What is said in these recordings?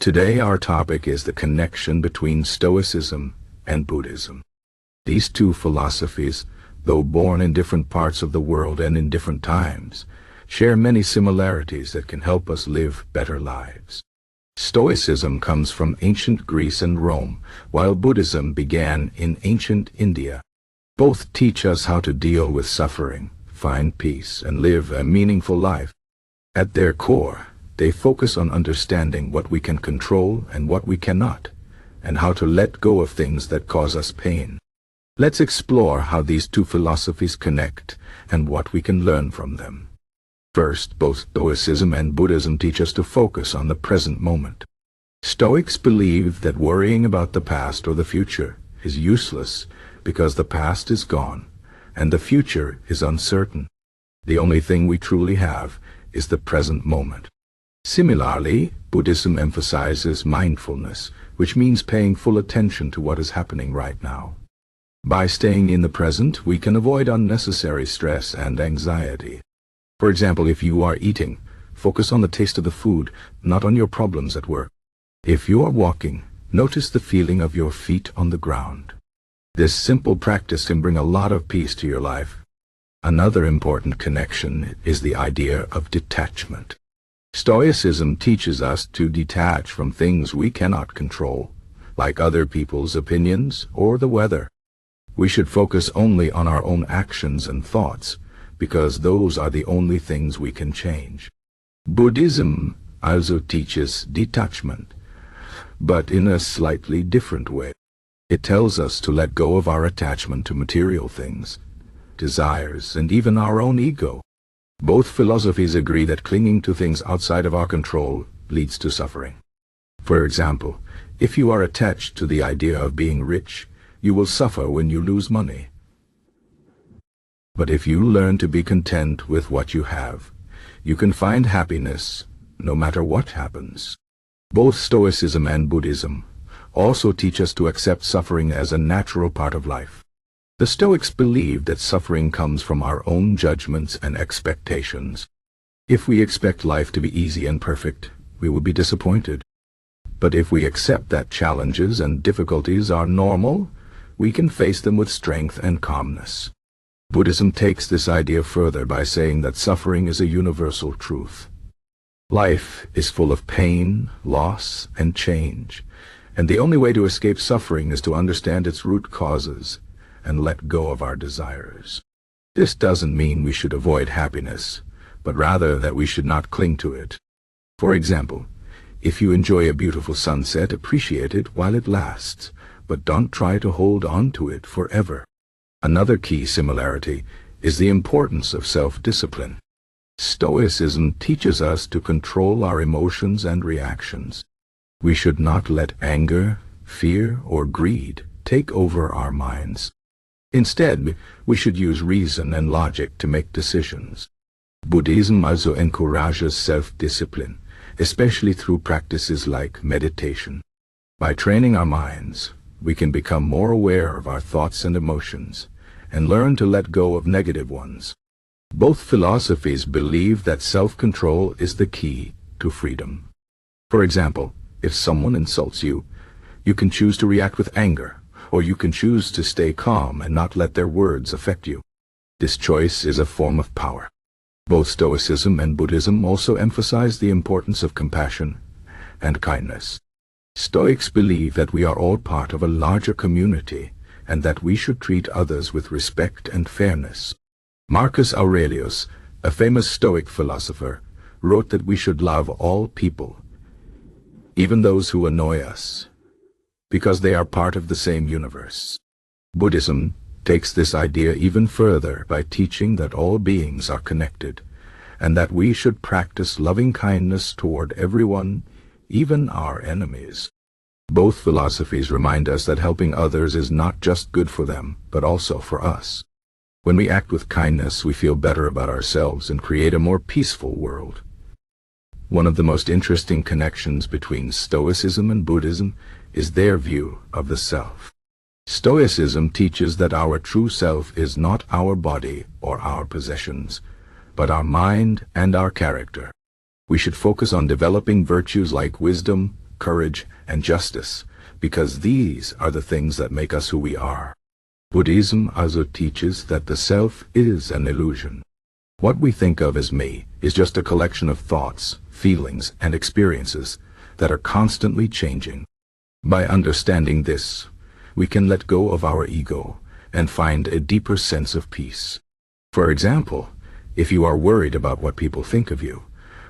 Today our topic is the connection between Stoicism and Buddhism. These two philosophies, though born in different parts of the world and in different times, share many similarities that can help us live better lives. Stoicism comes from ancient Greece and Rome, while Buddhism began in ancient India. Both teach us how to deal with suffering, find peace, and live a meaningful life. At their core, they focus on understanding what we can control and what we cannot, and how to let go of things that cause us pain. Let's explore how these two philosophies connect and what we can learn from them. First, both Stoicism and Buddhism teach us to focus on the present moment. Stoics believe that worrying about the past or the future is useless because the past is gone and the future is uncertain. The only thing we truly have is the present moment. Similarly, Buddhism emphasizes mindfulness, which means paying full attention to what is happening right now. By staying in the present, we can avoid unnecessary stress and anxiety. For example, if you are eating, focus on the taste of the food, not on your problems at work. If you are walking, notice the feeling of your feet on the ground. This simple practice can bring a lot of peace to your life. Another important connection is the idea of detachment. Stoicism teaches us to detach from things we cannot control, like other people's opinions or the weather. We should focus only on our own actions and thoughts, because those are the only things we can change. Buddhism also teaches detachment, but in a slightly different way. It tells us to let go of our attachment to material things, desires, and even our own ego. Both philosophies agree that clinging to things outside of our control leads to suffering. For example, if you are attached to the idea of being rich, you will suffer when you lose money. But if you learn to be content with what you have, you can find happiness no matter what happens. Both Stoicism and Buddhism also teach us to accept suffering as a natural part of life. The Stoics believe that suffering comes from our own judgments and expectations. If we expect life to be easy and perfect, we will be disappointed. But if we accept that challenges and difficulties are normal, we can face them with strength and calmness. Buddhism takes this idea further by saying that suffering is a universal truth. Life is full of pain, loss, and change, and the only way to escape suffering is to understand its root causes and let go of our desires. This doesn't mean we should avoid happiness, but rather that we should not cling to it. For example, if you enjoy a beautiful sunset, appreciate it while it lasts, but don't try to hold on to it forever. Another key similarity is the importance of self-discipline. Stoicism teaches us to control our emotions and reactions. We should not let anger, fear, or greed take over our minds. Instead, we should use reason and logic to make decisions. Buddhism also encourages self-discipline, especially through practices like meditation. By training our minds, we can become more aware of our thoughts and emotions, and learn to let go of negative ones. Both philosophies believe that self-control is the key to freedom. For example, if someone insults you, you can choose to react with anger, or you can choose to stay calm and not let their words affect you. This choice is a form of power. Both Stoicism and Buddhism also emphasize the importance of compassion and kindness. Stoics believe that we are all part of a larger community and that we should treat others with respect and fairness. Marcus Aurelius, a famous Stoic philosopher, wrote that we should love all people, even those who annoy us, because they are part of the same universe. Buddhism takes this idea even further by teaching that all beings are connected, and that we should practice loving kindness toward everyone, even our enemies. Both philosophies remind us that helping others is not just good for them, but also for us. When we act with kindness, we feel better about ourselves and create a more peaceful world. One of the most interesting connections between Stoicism and Buddhism is their view of the self. Stoicism teaches that our true self is not our body or our possessions, but our mind and our character. We should focus on developing virtues like wisdom, courage, and justice, because these are the things that make us who we are. Buddhism also teaches that the self is an illusion. What we think of as me is just a collection of thoughts, feelings, and experiences that are constantly changing. By understanding this, we can let go of our ego and find a deeper sense of peace. For example, if you are worried about what people think of you,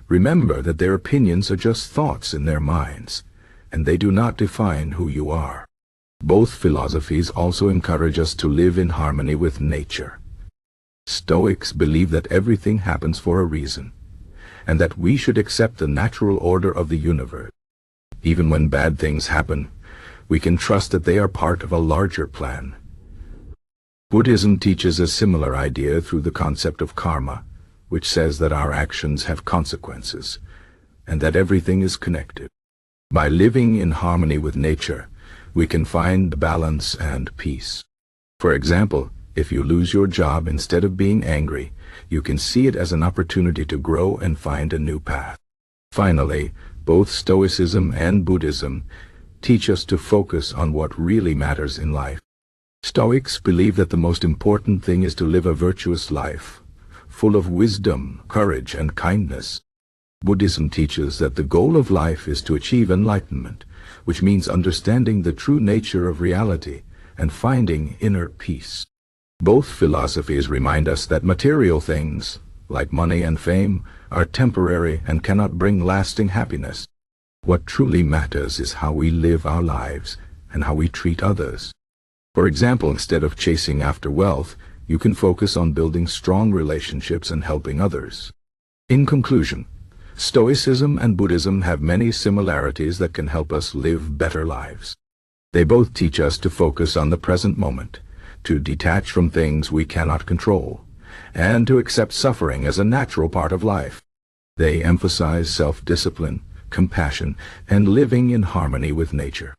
remember that their opinions are just thoughts in their minds, and they do not define who you are. Both philosophies also encourage us to live in harmony with nature. Stoics believe that everything happens for a reason, and that we should accept the natural order of the universe. Even when bad things happen, we can trust that they are part of a larger plan. Buddhism teaches a similar idea through the concept of karma, which says that our actions have consequences, and that everything is connected. By living in harmony with nature, we can find balance and peace. For example, if you lose your job, instead of being angry, you can see it as an opportunity to grow and find a new path. Finally, both Stoicism and Buddhism teach us to focus on what really matters in life. Stoics believe that the most important thing is to live a virtuous life, full of wisdom, courage, and kindness. Buddhism teaches that the goal of life is to achieve enlightenment, which means understanding the true nature of reality and finding inner peace. Both philosophies remind us that material things, like money and fame, are temporary and cannot bring lasting happiness. What truly matters is how we live our lives and how we treat others. For example, instead of chasing after wealth, you can focus on building strong relationships and helping others. In conclusion, Stoicism and Buddhism have many similarities that can help us live better lives. They both teach us to focus on the present moment, to detach from things we cannot control, and to accept suffering as a natural part of life. They emphasize self-discipline, compassion, and living in harmony with nature.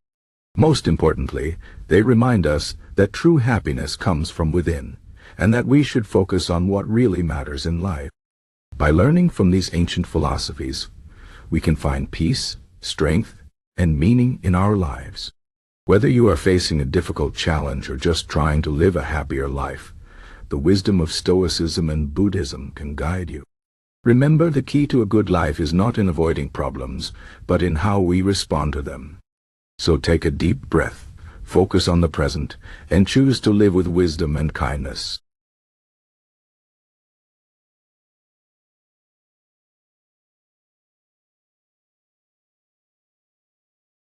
Most importantly, they remind us that true happiness comes from within, and that we should focus on what really matters in life. By learning from these ancient philosophies, we can find peace, strength, and meaning in our lives. Whether you are facing a difficult challenge or just trying to live a happier life, the wisdom of Stoicism and Buddhism can guide you. Remember, the key to a good life is not in avoiding problems, but in how we respond to them. So take a deep breath, focus on the present, and choose to live with wisdom and kindness.